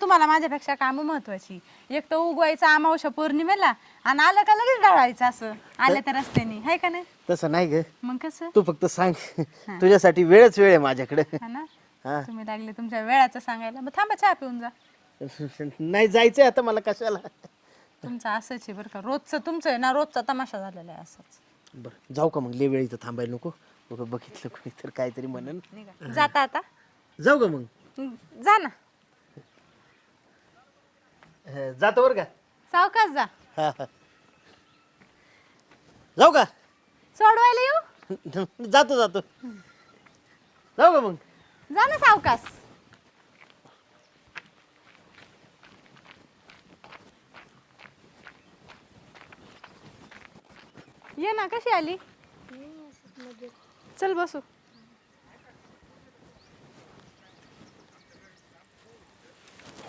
तुम्हाला माझ्यापेक्षा कामं महत्वाची. एक तर उगवायचं अमावस्या पौर्णिमेला आणि आलं का लगेच ढळायचं असं आल्या त्या रस्त्याने, आहे का नाही? तसं नाही ग, मग कसं? तू फक्त सांग. तुझ्यासाठी वेळच वेळ आहे माझ्याकडे. हा ना. हा. तुम्ही लागले तुमच्या वेळाचं सांगायला. मग थांबा, चहा पिऊन जा. नाही जायचंय आता मला कशाला. तुमचं असंच आहे बरं का, रोजचं तुमचं आहे ना, रोजचा तमाशा झालेला आहे असंच. बरं जाऊ का मग, लय वेळ इथं थांबायला नको. बघितलं कोणी तर काहीतरी म्हणन. निघा. जाता आता? जाऊ का मग? जा ना. जातो बरं का. सावकाश जा. हा हा. जाऊ का? सोडवायला येऊ? जातो जातो. जाऊ का मग? जा ना सावकाश. ये ना, कशी आली? चल बसू.